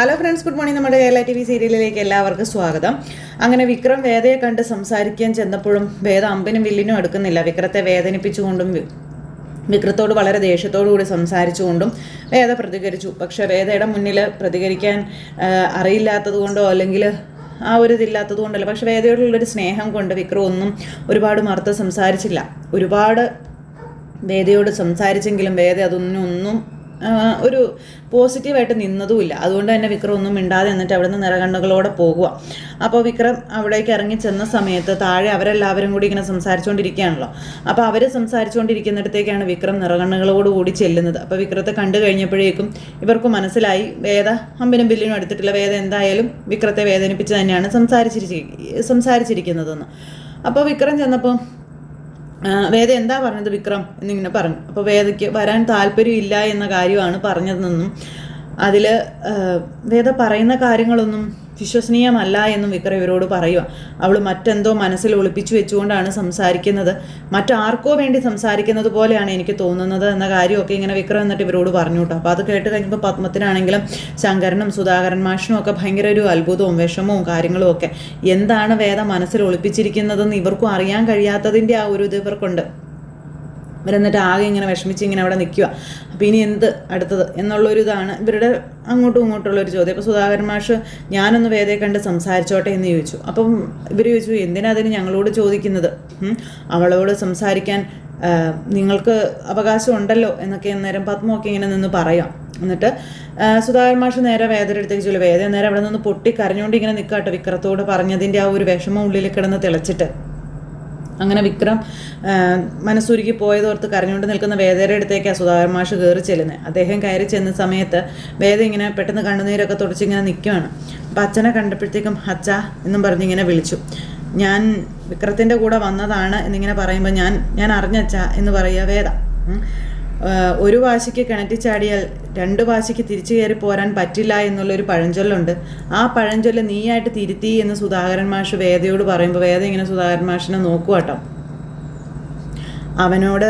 Hello friends, good morning. നമ്മുടെ Kerala TV സീരിയലിലേക്ക് എല്ലാവർക്കും സ്വാഗതം. അങ്ങനെ വിക്രം വേദയെ കണ്ട് സംസാരിക്കാൻ ചെന്നപ്പോഴും വേദ അമ്പിനും വില്ലിനും എടുക്കുന്നില്ല. വിക്രത്തെ വേദനിപ്പിച്ചുകൊണ്ടും വിക്രത്തോട് വളരെ ദേഷ്യത്തോടു കൂടി സംസാരിച്ചുകൊണ്ടും വേദ പ്രതികരിച്ചു. പക്ഷെ വേദയുടെ മുന്നിൽ പ്രതികരിക്കാൻ അറിയില്ലാത്തത് കൊണ്ടോ അല്ലെങ്കിൽ ആ ഒരു ഇതില്ലാത്തത് കൊണ്ടല്ല, പക്ഷെ വേദയോടുള്ളൊരു സ്നേഹം കൊണ്ട് വിക്രം ഒന്നും ഒരുപാട് മറുത്ത് സംസാരിച്ചില്ല. ഒരുപാട് വേദയോട് സംസാരിച്ചെങ്കിലും വേദ അതൊന്നും ഒരു പോസിറ്റീവായിട്ട് നിന്നതുമില്ല. അതുകൊണ്ട് തന്നെ വിക്രം ഒന്നും മിണ്ടാതെ എന്നിട്ട് അവിടെ നിന്ന് നിറകണ്ണുകളോടെ പോകുക. അപ്പോൾ വിക്രം അവിടേക്ക് ഇറങ്ങി ചെന്ന സമയത്ത് താഴെ അവരെല്ലാവരും കൂടി ഇങ്ങനെ സംസാരിച്ചുകൊണ്ടിരിക്കുകയാണല്ലോ. അപ്പോൾ അവർ സംസാരിച്ചുകൊണ്ടിരിക്കുന്നിടത്തേക്കാണ് വിക്രം നിറകണ്ണുകളോട് കൂടി ചെല്ലുന്നത്. അപ്പോൾ വിക്രത്തെ കണ്ടു കഴിഞ്ഞപ്പോഴേക്കും ഇവർക്ക് മനസ്സിലായി വേദ അമ്പിനും ബില്ലിനും എടുത്തിട്ടില്ല. വേദ എന്തായാലും വിക്രത്തെ വേദനിപ്പിച്ച് തന്നെയാണ് സംസാരിച്ചിരിക്കുന്നതെന്ന്. അപ്പോൾ വിക്രം ചെന്നപ്പോൾ വേദ എന്താ പറഞ്ഞത് വിക്രം എന്നിങ്ങനെ പറഞ്ഞു. അപ്പോൾ വേദയ്ക്ക് വരാൻ താല്പര്യമില്ല എന്ന കാര്യമാണ് പറഞ്ഞതെന്നും അതിൽ വേദ പറയുന്ന കാര്യങ്ങളൊന്നും വിശ്വസനീയമല്ല എന്നും വിക്രം ഇവരോട് പറയുക. അവൾ മറ്റെന്തോ മനസ്സിൽ ഒളിപ്പിച്ചു വെച്ചുകൊണ്ടാണ് സംസാരിക്കുന്നത്, മറ്റാർക്കോ വേണ്ടി സംസാരിക്കുന്നത് പോലെയാണ് എനിക്ക് തോന്നുന്നത് എന്ന കാര്യമൊക്കെ ഇങ്ങനെ വിക്രം എന്നിട്ട് ഇവരോട് പറഞ്ഞു കേട്ടോ. അപ്പോൾ അത് കേട്ട് കഴിഞ്ഞപ്പോൾ പത്മത്തിനാണെങ്കിലും ശങ്കരനും സുധാകരൻ മാഷിനും ഒക്കെ ഭയങ്കര ഒരു അത്ഭുതവും വിഷമവും കാര്യങ്ങളും ഒക്കെ. എന്താണ് വേദ മനസ്സിൽ ഒളിപ്പിച്ചിരിക്കുന്നതെന്ന് ഇവർക്കും അറിയാൻ കഴിയാത്തതിൻ്റെ ആ ഒരു ഇത് ഇവർക്കുണ്ട്. ഇവരെന്നിട്ട് ആകെ ഇങ്ങനെ വിഷമിച്ച് ഇങ്ങനെ അവിടെ നിൽക്കുക. അപ്പോൾ ഇനി എന്ത് അടുത്തത് എന്നുള്ളൊരു ഇതാണ് ഇവരുടെ അങ്ങോട്ടും ഇങ്ങോട്ടുള്ളൊരു ചോദ്യം. അപ്പോൾ സുധാകരൻ മാഷ് ഞാനൊന്ന് വേദയെ കണ്ട് സംസാരിച്ചോട്ടെ എന്ന് ചോദിച്ചു. അപ്പം ഇവർ ചോദിച്ചു എന്തിനാ അതിന് ഞങ്ങളോട് ചോദിക്കുന്നത്, അവളോട് സംസാരിക്കാൻ നിങ്ങൾക്ക് അവകാശം ഉണ്ടല്ലോ എന്നൊക്കെ നേരം പത്മൊക്കെ ഇങ്ങനെ നിന്ന് പറയാം. എന്നിട്ട് സുധാകരൻ മാഷ് നേരെ വേദയുടെ അടുത്തേക്ക് ചൊല്ലു. വേദ നേരെ അവിടെ നിന്ന് പൊട്ടി കരഞ്ഞുകൊണ്ട് ഇങ്ങനെ നിൽക്കാട്ടോ. വിക്രത്തോട് പറഞ്ഞതിൻ്റെ ആ ഒരു വിഷമം ഉള്ളിൽ കിടന്ന് തിളച്ചിട്ട് അങ്ങനെ വിക്രം മനസ്സുരുക്കി പോയതോർത്ത് കരഞ്ഞുകൊണ്ട് നിൽക്കുന്ന വേദയുടെ അടുത്തേക്കാണ് സുധാകരൻ മാഷ് കയറി ചെല്ലുന്നത്. അദ്ദേഹം കയറി ചെന്ന സമയത്ത് വേദ ഇങ്ങനെ പെട്ടെന്ന് കണ്ണുനീരൊക്കെ തുടച്ചിങ്ങനെ നിൽക്കുകയാണ്. അപ്പം അച്ഛനെ കണ്ടപ്പോഴത്തേക്കും അച്ഛ എന്നും പറഞ്ഞിങ്ങനെ വിളിച്ചു. ഞാൻ വിക്രത്തിൻ്റെ കൂടെ വന്നതാണ് എന്നിങ്ങനെ പറയുമ്പോൾ ഞാൻ അറിഞ്ഞച്ച എന്ന് പറയുക വേദ. ഒരു വാശിക്ക് കിണറ്റിച്ചാടിയാൽ 2 വാശിക്ക് തിരിച്ചു കയറി പോരാൻ പറ്റില്ല എന്നുള്ളൊരു പഴഞ്ചൊല്ലുണ്ട്. ആ പഴഞ്ചൊല്ല് നീയായിട്ട് തിരുത്തി എന്ന് സുധാകരൻ മാഷ് വേദയോട് പറയുമ്പോൾ വേദ ഇങ്ങനെ സുധാകരൻ മാഷിനെ നോക്കുക കേട്ടോ. അവനോട്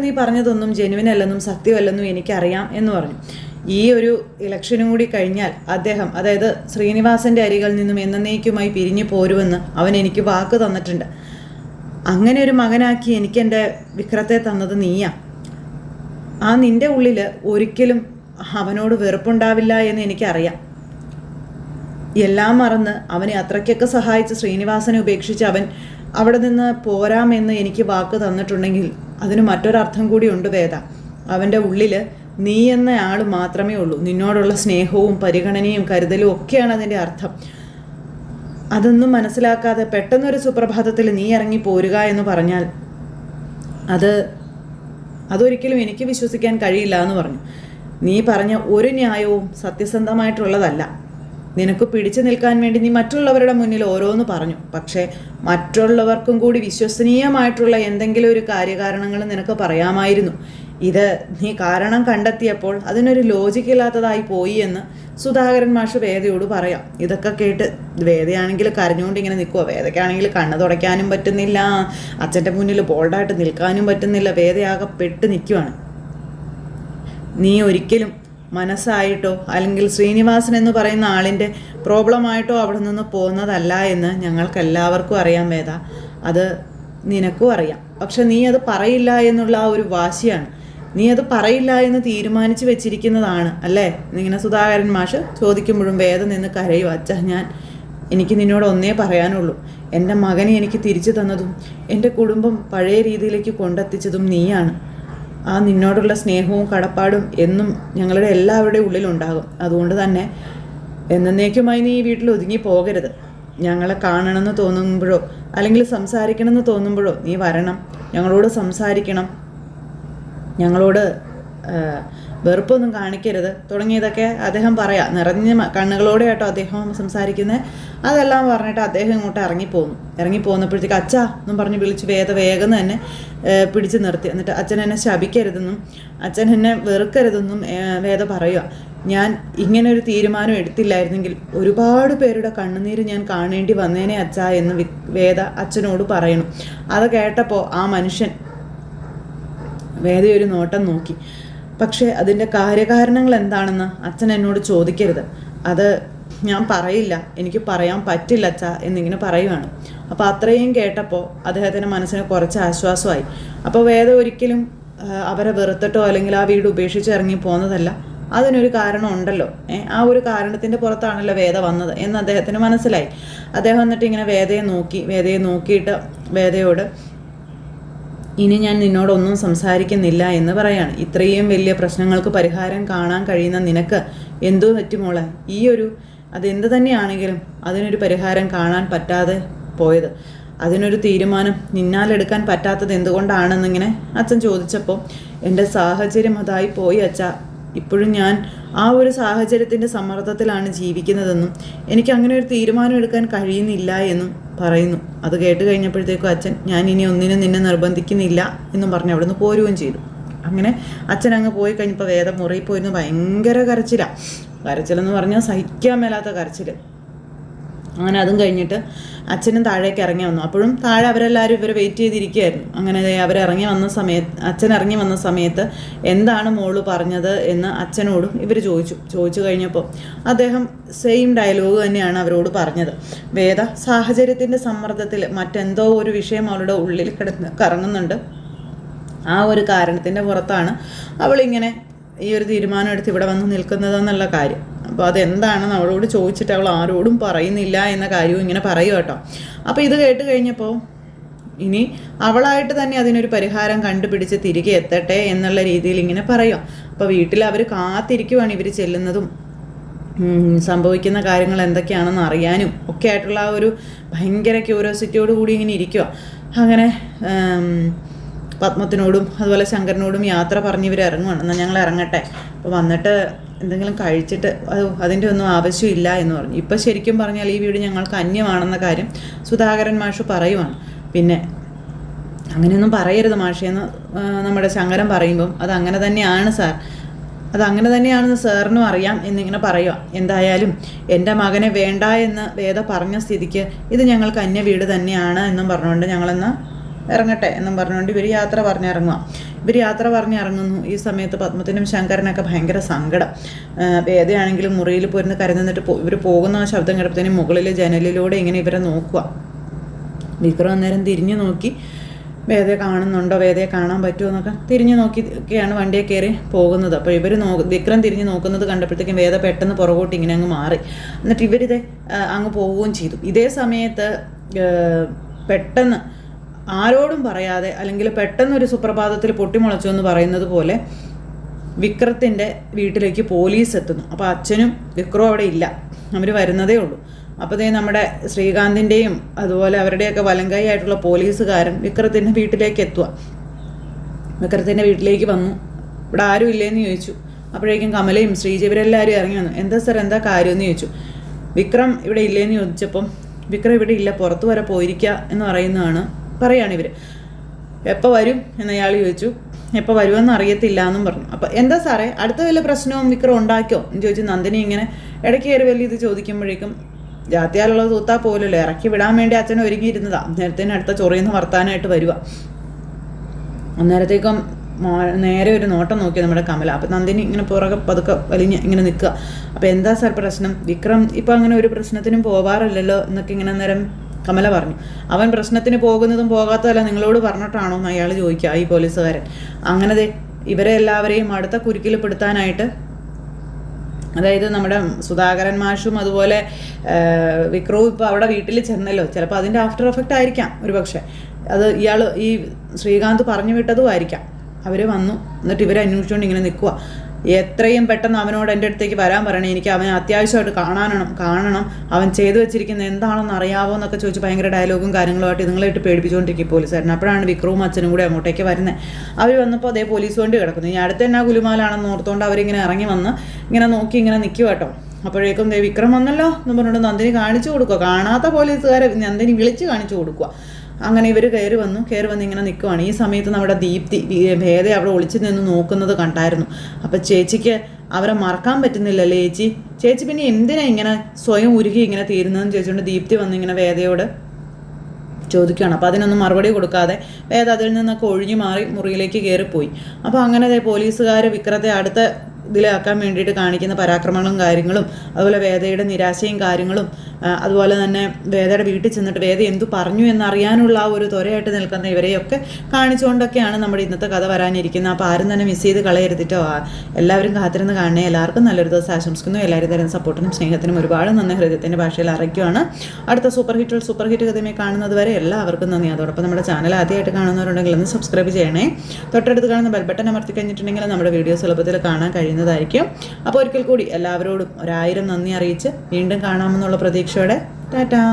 നീ പറഞ്ഞതൊന്നും ജെനുവിനല്ലെന്നും സത്യമല്ലെന്നും എനിക്കറിയാം എന്ന് പറഞ്ഞു. ഈ ഒരു ഇലക്ഷനും കൂടി കഴിഞ്ഞാൽ അദ്ദേഹം, അതായത് ശ്രീനിവാസൻ്റെ അരികിൽ നിന്നും എന്നേക്കുമായി പിരിഞ്ഞു പോരുമെന്ന് അവൻ എനിക്ക് വാക്ക് തന്നിട്ടുണ്ട്. അങ്ങനെ ഒരു മകനാക്കി എനിക്കെൻ്റെ വിക്രത്തെ തന്നത് നീയാ. ആ നിൻ്റെ ഉള്ളിൽ ഒരിക്കലും അവനോട് വെറുപ്പുണ്ടാവില്ല എന്ന് എനിക്കറിയാം. എല്ലാം മറന്ന് അവനെ അത്രയ്ക്കൊക്കെ സഹായിച്ച് ശ്രീനിവാസനെ ഉപേക്ഷിച്ച് അവൻ അവിടെ നിന്ന് പോരാമെന്ന് എനിക്ക് വാക്ക് തന്നിട്ടുണ്ടെങ്കിൽ അതിന് മറ്റൊരർത്ഥം കൂടി ഉണ്ട് വേദ. അവൻ്റെ ഉള്ളിൽ നീ എന്ന ആൾ മാത്രമേ ഉള്ളൂ. നിന്നോടുള്ള സ്നേഹവും പരിഗണനയും കരുതലും ഒക്കെയാണ് അതിൻ്റെ അർത്ഥം. അതൊന്നും മനസ്സിലാക്കാതെ പെട്ടെന്നൊരു സുപ്രഭാതത്തിൽ നീ ഇറങ്ങി പോരുക എന്ന് പറഞ്ഞാൽ അതൊരിക്കലും എനിക്ക് വിശ്വസിക്കാൻ കഴിയില്ല എന്ന് പറഞ്ഞു. നീ പറഞ്ഞ ഒരു ന്യായവും സത്യസന്ധമായിട്ടുള്ളതല്ല. നിനക്ക് പിടിച്ചു നിൽക്കാൻ വേണ്ടി നീ മറ്റുള്ളവരുടെ മുന്നിൽ ഓരോന്ന് പറഞ്ഞു. പക്ഷേ മറ്റുള്ളവർക്കും കൂടി വിശ്വസനീയമായിട്ടുള്ള എന്തെങ്കിലും ഒരു കാര്യകാരണങ്ങൾ നിനക്ക് പറയാമായിരുന്നു. ഇത് നീ കാരണം കണ്ടെത്തിയപ്പോൾ അതിനൊരു ലോജിക്കില്ലാത്തതായി പോയി എന്ന് സുധാകരൻ മാഷ് വേദയോട് പറയാം. ഇതൊക്കെ കേട്ട് വേദയാണെങ്കിൽ കരഞ്ഞുകൊണ്ട് ഇങ്ങനെ നിൽക്കുക. വേദയ്ക്കാണെങ്കിൽ കണ്ണ് തുടയ്ക്കാനും പറ്റുന്നില്ല, അച്ഛൻ്റെ മുന്നിൽ ബോൾഡായിട്ട് നിൽക്കാനും പറ്റുന്നില്ല. വേദയാകെ പെട്ട് നിൽക്കുവാണ്. നീ ഒരിക്കലും മനസ്സായിട്ടോ അല്ലെങ്കിൽ ശ്രീനിവാസൻ എന്ന് പറയുന്ന ആളിൻ്റെ പ്രോബ്ലമായിട്ടോ അവിടെ നിന്ന് പോകുന്നതല്ല എന്ന് ഞങ്ങൾക്കെല്ലാവർക്കും അറിയാം വേദ. അത് നിനക്കും അറിയാം. പക്ഷെ നീ അത് പറയില്ല എന്നുള്ള ആ ഒരു വാശിയാണ്. നീ അത് പറയില്ല എന്ന് തീരുമാനിച്ച് വെച്ചിരിക്കുന്നതാണ് അല്ലേ എന്നിങ്ങനെ സുധാകരൻ മാഷ് ചോദിക്കുമ്പോഴും വേദ നിന്ന് കരയും. അച്ഛ എനിക്ക് നിന്നോട് ഒന്നേ പറയാനുള്ളൂ. എൻ്റെ മകനെ എനിക്ക് തിരിച്ചു തന്നതും എൻ്റെ കുടുംബം പഴയ രീതിയിലേക്ക് കൊണ്ടെത്തിച്ചതും നീയാണ്. ആ നിന്നോടുള്ള സ്നേഹവും കടപ്പാടും എന്നും ഞങ്ങളുടെ എല്ലാവരുടെയും ഉള്ളിലുണ്ടാകും. അതുകൊണ്ട് തന്നെ എന്നേക്കുമായി നീ ഈ വീട്ടിൽ ഒതുങ്ങി പോകരുത്. ഞങ്ങളെ കാണണമെന്ന് തോന്നുമ്പോഴോ അല്ലെങ്കിൽ സംസാരിക്കണമെന്ന് തോന്നുമ്പോഴോ നീ വരണം, ഞങ്ങളോട് സംസാരിക്കണം, ഞങ്ങളോട് വെറുപ്പൊന്നും കാണിക്കരുത് തുടങ്ങിയതൊക്കെ അദ്ദേഹം പറയാം. നിറഞ്ഞ കണ്ണുകളോടെ കേട്ടോ അദ്ദേഹം സംസാരിക്കുന്നത്. അതെല്ലാം പറഞ്ഞിട്ട് അദ്ദേഹം ഇങ്ങോട്ട് ഇറങ്ങിപ്പോകുന്നപ്പോഴത്തേക്ക് അച്ഛാ എന്നും പറഞ്ഞ് വിളിച്ച് വേഗം തന്നെ പിടിച്ചു നിർത്തി. എന്നിട്ട് അച്ഛൻ എന്നെ ശപിക്കരുതെന്നും അച്ഛൻ എന്നെ വെറുക്കരുതെന്നും വേദ പറയുക. ഞാൻ ഇങ്ങനൊരു തീരുമാനം എടുത്തില്ലായിരുന്നെങ്കിൽ ഒരുപാട് പേരുടെ കണ്ണുനീര് ഞാൻ കാണേണ്ടി വന്നേനെ അച്ഛാ എന്ന് വേദ അച്ഛനോട് പറയണം. അത് കേട്ടപ്പോൾ ആ മനുഷ്യൻ വേദയൊരു നോട്ടം നോക്കി. പക്ഷേ അതിൻ്റെ കാര്യകാരണങ്ങൾ എന്താണെന്ന് അച്ഛൻ എന്നോട് ചോദിക്കരുത്. അത് ഞാൻ പറയില്ല, എനിക്ക് പറയാൻ പറ്റില്ല അച്ഛാ എന്നിങ്ങനെ പറയുവാണ്. അപ്പോൾ അത്രയും കേട്ടപ്പോൾ അദ്ദേഹത്തിൻ്റെ മനസ്സിന് കുറച്ച് ആശ്വാസമായി. അപ്പോൾ വേദ ഒരിക്കലും അവരെ വെറുത്തിട്ടോ അല്ലെങ്കിൽ ആ വീട് ഉപേക്ഷിച്ച് ഇറങ്ങി പോകുന്നതല്ല, അതിനൊരു കാരണം ഉണ്ടല്ലോ. ആ ഒരു കാരണത്തിൻ്റെ പുറത്താണല്ലോ വേദ വന്നത് എന്ന് അദ്ദേഹത്തിന് മനസ്സിലായി. അദ്ദേഹം എന്നിട്ട് ഇങ്ങനെ വേദയെ നോക്കിയിട്ട് വേദയോട്, ഇനി ഞാൻ നിന്നോടൊന്നും സംസാരിക്കുന്നില്ല എന്ന് പറയാണ്. ഇത്രയും വലിയ പ്രശ്നങ്ങൾക്ക് പരിഹാരം കാണാൻ കഴിയുന്ന നിനക്ക് എന്തോ പറ്റുമോളെ? അതെന്ത് തന്നെയാണെങ്കിലും അതിനൊരു പരിഹാരം കാണാൻ പറ്റാതെ പോയത്, അതിനൊരു തീരുമാനം നിന്നാലെടുക്കാൻ പറ്റാത്തത് എന്തുകൊണ്ടാണെന്നിങ്ങനെ അച്ഛൻ ചോദിച്ചപ്പോൾ, എൻ്റെ സാഹചര്യം അതായി പോയി അച്ഛാ. ഇപ്പോഴും ഞാൻ ആ ഒരു സാഹചര്യത്തിൻ്റെ സമ്മർദ്ദത്തിലാണ് ജീവിക്കുന്നതെന്നും എനിക്ക് അങ്ങനെ ഒരു തീരുമാനം എടുക്കാൻ കഴിയുന്നില്ല എന്നും പറയുന്നു. അത് കേട്ട് കഴിഞ്ഞപ്പോഴത്തേക്കും അച്ഛൻ, ഞാൻ ഇനി ഒന്നിനും നിന്നെ നിർബന്ധിക്കുന്നില്ല എന്നും പറഞ്ഞ് അവിടെ നിന്ന് പോരുകയും ചെയ്തു. അങ്ങനെ അച്ഛൻ അങ്ങ് പോയി കഴിഞ്ഞപ്പോൾ വേദ മുറിയിൽ പോയിരുന്നു ഭയങ്കര കരച്ചിലെന്ന് പറഞ്ഞാൽ സഹിക്കാൻ മേലാത്ത കരച്ചിൽ. അങ്ങനെ അതും കഴിഞ്ഞിട്ട് അച്ഛനും താഴേക്ക് ഇറങ്ങി വന്നു. അപ്പോഴും താഴെ അവരെല്ലാവരും ഇവരെ വെയിറ്റ് ചെയ്തിരിക്കുകയായിരുന്നു. അങ്ങനെ അച്ഛൻ ഇറങ്ങി വന്ന സമയത്ത് എന്താണ് മോള് പറഞ്ഞത് എന്ന് അച്ഛനോടും ഇവർ ചോദിച്ചു കഴിഞ്ഞപ്പോൾ അദ്ദേഹം സെയിം ഡയലോഗ് തന്നെയാണ് അവരോട് പറഞ്ഞത്. വേദ സാഹചര്യത്തിൻ്റെ സമ്മർദ്ദത്തിൽ മറ്റെന്തോ ഒരു വിഷയം അവളുടെ ഉള്ളിൽ കറങ്ങുന്നുണ്ട്. ആ ഒരു കാരണത്തിൻ്റെ പുറത്താണ് അവളിങ്ങനെ ഈ ഒരു തീരുമാനം എടുത്ത് ഇവിടെ വന്ന് നിൽക്കുന്നതെന്നുള്ള കാര്യം. അപ്പോൾ അതെന്താണെന്ന് അവളോട് ചോദിച്ചിട്ട് അവൾ ആരോടും പറയുന്നില്ല എന്ന കാര്യവും ഇങ്ങനെ പറയുക കേട്ടോ. അപ്പോൾ ഇത് കേട്ട് കഴിഞ്ഞപ്പോൾ ഇനി അവളായിട്ട് തന്നെ അതിനൊരു പരിഹാരം കണ്ടുപിടിച്ച് തിരികെ എത്തട്ടെ എന്നുള്ള രീതിയിൽ ഇങ്ങനെ പറയുക. അപ്പോൾ വീട്ടിൽ അവർ കാത്തിരിക്കുവാണ്, ഇവർ ചെല്ലുന്നതും സംഭവിക്കുന്ന കാര്യങ്ങൾ എന്തൊക്കെയാണെന്ന് അറിയാനും ഒക്കെ ആയിട്ടുള്ള ആ ഒരു ഭയങ്കര ക്യൂരിയോസിറ്റിയോട് കൂടി ഇങ്ങനെ ഇരിക്കുക. അങ്ങനെ പത്മത്തിനോടും അതുപോലെ ശങ്കരനോടും യാത്ര പറഞ്ഞ് ഇവർ ഇറങ്ങുവാണ്. എന്നാൽ ഞങ്ങൾ ഇറങ്ങട്ടെ, അപ്പോൾ വന്നിട്ട് എന്തെങ്കിലും കഴിച്ചിട്ട് അതിൻ്റെ ഒന്നും ആവശ്യമില്ല എന്ന് പറഞ്ഞു. ഇപ്പം ശരിക്കും പറഞ്ഞാൽ ഈ വീട് ഞങ്ങൾക്ക് അന്യമാണെന്ന കാര്യം സുധാകരൻ മാഷ് പറയുവാണ്. പിന്നെ അങ്ങനെയൊന്നും പറയരുത് മാഷേന്ന് നമ്മുടെ ശങ്കരൻ പറയുമ്പം അതങ്ങനെ തന്നെയാണ് സാർ, അതങ്ങനെ തന്നെയാണെന്ന് സാറിനും അറിയാം എന്നിങ്ങനെ പറയുക. എന്തായാലും എൻ്റെ മകനെ വേണ്ട എന്ന് വേദ പറഞ്ഞ സ്ഥിതിക്ക് ഇത് ഞങ്ങൾക്ക് അന്യ വീട് തന്നെയാണ് എന്നും പറഞ്ഞുകൊണ്ട് ഞങ്ങളെന്ന് ഇറങ്ങട്ടെ എന്നും പറഞ്ഞുകൊണ്ട് ഇവർ യാത്ര പറഞ്ഞിറങ്ങുന്നു. ഈ സമയത്ത് പത്മത്തിനും ശങ്കരനൊക്കെ ഭയങ്കര സങ്കടം. വേദയാണെങ്കിലും മുറിയിൽ പോയിരുന്ന് കരഞ്ഞിട്ട് ഇവർ പോകുന്ന ശബ്ദം കേട്ടപ്പോഴത്തേനും മുകളിൽ ജനലിലൂടെ ഇങ്ങനെ ഇവരെ നോക്കുക. വിക്രം അന്നേരം തിരിഞ്ഞു നോക്കി വേദയെ കാണുന്നുണ്ടോ, വേദയെ കാണാൻ പറ്റുമോ എന്നൊക്കെ തിരിഞ്ഞു നോക്കിയൊക്കെയാണ് വണ്ടിയെ കയറി പോകുന്നത്. അപ്പോൾ ഇവർ വിക്രം തിരിഞ്ഞ് നോക്കുന്നത് കണ്ടപ്പോഴത്തേക്കും വേദ പെട്ടെന്ന് പുറകോട്ട് ഇങ്ങനെ അങ്ങ് മാറി. എന്നിട്ട് ഇവരിത് അങ്ങ് പോവുകയും ചെയ്തു. ഇതേ സമയത്ത് പെട്ടെന്ന് ആരോടും പറയാതെ അല്ലെങ്കിൽ പെട്ടെന്നൊരു സുപ്രഭാതത്തിൽ പൊട്ടിമുളച്ചു എന്ന് പറയുന്നത് പോലെ വിക്രത്തിൻ്റെ വീട്ടിലേക്ക് പോലീസ് എത്തുന്നു. അപ്പോൾ അച്ഛനും വിക്രവും അവിടെ ഇല്ല, അവർ വരുന്നതേ ഉള്ളൂ. അപ്പോൾ നമ്മുടെ ശ്രീകാന്തിൻ്റെയും അതുപോലെ അവരുടെയൊക്കെ വലങ്കൈ ആയിട്ടുള്ള പോലീസുകാരൻ വിക്രത്തിൻ്റെ വീട്ടിലേക്ക് എത്തുക. വിക്രത്തിൻ്റെ വീട്ടിലേക്ക് വന്നു. ഇവിടെ ആരും ഇല്ലേന്ന് ചോദിച്ചു. അപ്പോഴേക്കും കമലയും ശ്രീജ ഇവരെല്ലാവരും ഇറങ്ങി വന്നു. എന്താ സാർ, എന്താ കാര്യമെന്ന് ചോദിച്ചു. വിക്രം ഇവിടെ ഇല്ലേന്ന് ചോദിച്ചപ്പം വിക്രം ഇവിടെ ഇല്ല, പുറത്ത് വരെ പോയിരിക്കുക എന്ന് പറയാണ് ഇവർ. എപ്പോൾ വരും എന്ന് അയാൾ ചോദിച്ചു. എപ്പോൾ വരുമെന്ന് അറിയത്തില്ല എന്നും പറഞ്ഞു. അപ്പോൾ എന്താ സാറേ, അടുത്ത വല്ല പ്രശ്നവും വിക്രം ഉണ്ടാക്കിയോ എന്ന് ചോദിച്ചു. നന്ദിനി ഇങ്ങനെ ഇടയ്ക്ക് കയറി വലിയ ഇത് ചോദിക്കുമ്പോഴേക്കും ജാത്തിയാലുള്ളത് തൂത്താ പോലല്ലോ, ഇറക്കി വിടാൻ വേണ്ടി അച്ഛൻ ഒരുങ്ങിയിരുന്നതാ. നേരത്തേന് അടുത്ത ചൊറിയുന്ന വർത്താനായിട്ട് വരിക. അന്നേരത്തേക്കും നേരെ ഒരു നോട്ടം നോക്കി നമ്മുടെ കമല. അപ്പം നന്ദിനി ഇങ്ങനെ പുറകെ പതുക്കെ വലിഞ്ഞ് ഇങ്ങനെ നിൽക്കുക. അപ്പോൾ എന്താ സാർ പ്രശ്നം, വിക്രം ഇപ്പം അങ്ങനെ ഒരു പ്രശ്നത്തിനും പോവാറില്ലല്ലോ എന്നൊക്കെ ഇങ്ങനെ നേരം കമല പറഞ്ഞു. അവൻ പ്രശ്നത്തിന് പോകുന്നതും പോകാത്തതല്ല നിങ്ങളോട് പറഞ്ഞിട്ടാണോ എന്ന് അയാൾ ചോദിക്കുക, ഈ പോലീസുകാരൻ. അങ്ങനെ ഇവരെ എല്ലാവരെയും അടുത്ത കുരുക്കിൽ പെടുത്താനായിട്ട്, അതായത് നമ്മുടെ സുധാകരൻ മാഷും അതുപോലെ വിക്രവും ഇപ്പോൾ അവിടെ വീട്ടിൽ ചെന്നല്ലോ, ചിലപ്പോൾ അതിൻ്റെ ആഫ്റ്റർ എഫക്റ്റ് ആയിരിക്കാം ഒരു പക്ഷേ. അത് ഈ ശ്രീകാന്ത് പറഞ്ഞു വിട്ടതും ആയിരിക്കാം. അവർ വന്നു. എന്നിട്ട് ഇവരെ അന്വേഷിച്ചുകൊണ്ട് ഇങ്ങനെ നിൽക്കുക. എത്രയും പെട്ടെന്ന് അവനോട് എൻ്റെ അടുത്തേക്ക് വരാൻ പറയണേ, എനിക്ക് അവനെ അത്യാവശ്യമായിട്ട് കാണണം, അവൻ ചെയ്തു വെച്ചിരിക്കുന്നത് എന്താണെന്ന് അറിയാവോ എന്നൊക്കെ ചോദിച്ച് ഭയങ്കര ഡയലോഗും കാര്യങ്ങളുമായിട്ട് ഇതുങ്ങളായിട്ട് പേടിപ്പിച്ചുകൊണ്ടിരിക്കും പോലീസുകാരൻ. അപ്പോഴാണ് വിക്രവും അച്ഛനും കൂടെ അങ്ങോട്ടേക്ക് വരുന്നത്. അവർ വന്നപ്പോൾ അതേ പോലീസ് വണ്ടി കിടക്കുന്നു. ഇനി അടുത്ത് തന്നെ ഗുലുമാലാണെന്ന് ഓർത്തുകൊണ്ട് അവരിങ്ങനെ ഇറങ്ങി വന്ന് ഇങ്ങനെ നോക്കി ഇങ്ങനെ നിൽക്കുക കേട്ടോ. അപ്പോഴേക്കും വിക്രം വന്നല്ലോ എന്ന് പറഞ്ഞിട്ട് നന്ദിനി കാണിച്ചു കൊടുക്കുക. കാണാത്ത പോലീസുകാരെ നന്ദിനി വിളിച്ച് കാണിച്ചു കൊടുക്കുക. അങ്ങനെ ഇവർ കയറി വന്ന് ഇങ്ങനെ നിൽക്കുവാണ്. ഈ സമയത്ത് നമ്മുടെ ദീപ്തി ഭേദ അവിടെ ഒളിച്ചു നിന്ന് നോക്കുന്നത് കണ്ടായിരുന്നു. അപ്പം ചേച്ചിക്ക് അവരെ മറക്കാൻ പറ്റുന്നില്ലല്ലേ ചേച്ചി പിന്നെ എന്തിനാ ഇങ്ങനെ സ്വയം ഉരുകി ഇങ്ങനെ തീരുന്നതെന്ന് ചോദിച്ചുകൊണ്ട് ദീപ്തി വന്ന് ഇങ്ങനെ വേദയോട് ചോദിക്കുകയാണ്. അപ്പോൾ അതിനൊന്നും മറുപടി കൊടുക്കാതെ വേദ അതിൽ നിന്നൊക്കെ ഒഴിഞ്ഞു മാറി മുറിയിലേക്ക് കയറിപ്പോയി. അപ്പോൾ അങ്ങനെ പോലീസുകാർ വിക്രത്തെ അടുത്ത ഇതിലാക്കാൻ വേണ്ടിയിട്ട് കാണിക്കുന്ന പരാക്രമങ്ങളും കാര്യങ്ങളും, അതുപോലെ വേദയുടെ നിരാശയും കാര്യങ്ങളും, അതുപോലെ തന്നെ വേദയുടെ വീട്ടിൽ ചെന്നിട്ട് വേദ എന്തു പറഞ്ഞു എന്നറിയാനുള്ള ആ ഒരു ത്വരയായിട്ട് നിൽക്കുന്ന ഇവരെയൊക്കെ കാണിച്ചുകൊണ്ടൊക്കെയാണ് നമ്മുടെ ഇന്നത്തെ കഥ വരാനിരിക്കുന്നത്. അപ്പോൾ ആരും തന്നെ മിസ് ചെയ്ത് കളയരുതിട്ടോ. എല്ലാവരും കാത്തിരുന്ന് കാണണേ. എല്ലാവർക്കും നല്ലൊരു ദിവസം ആശംസിക്കുന്നു. എല്ലാവരും തരുന്ന സപ്പോർട്ടിനും സ്നേഹത്തിനും ഒരുപാട് നന്ദി ഹൃദയത്തിൻ്റെ ഭാഷയിൽ അറിയിക്കുകയാണ്. അടുത്ത സൂപ്പർ ഹിറ്റ് കഥയുമായി കാണുന്നത് വരെ എല്ലാവർക്കും നന്ദി. അതോടൊപ്പം നമ്മുടെ ചാനൽ ആദ്യമായിട്ട് കാണുന്നവരുണ്ടെങ്കിൽ ഒന്ന് സബ്സ്ക്രൈബ് ചെയ്യണേ. തൊട്ടടുത്ത് കാണുന്ന ബെൽ ബട്ടൺ അമർത്തി കഴിഞ്ഞിട്ടുണ്ടെങ്കിൽ നമ്മുടെ വീഡിയോസ് എളുപ്പത്തിൽ കാണാൻ കഴിയുന്നതായിരിക്കും. അപ്പോൾ ഒരിക്കൽ കൂടി എല്ലാവരോടും 1000 നന്ദി അറിയിച്ച് വീണ്ടും കാണാമെന്നുള്ള പ്രതീക്ഷയോടെ ടാറ്റാ.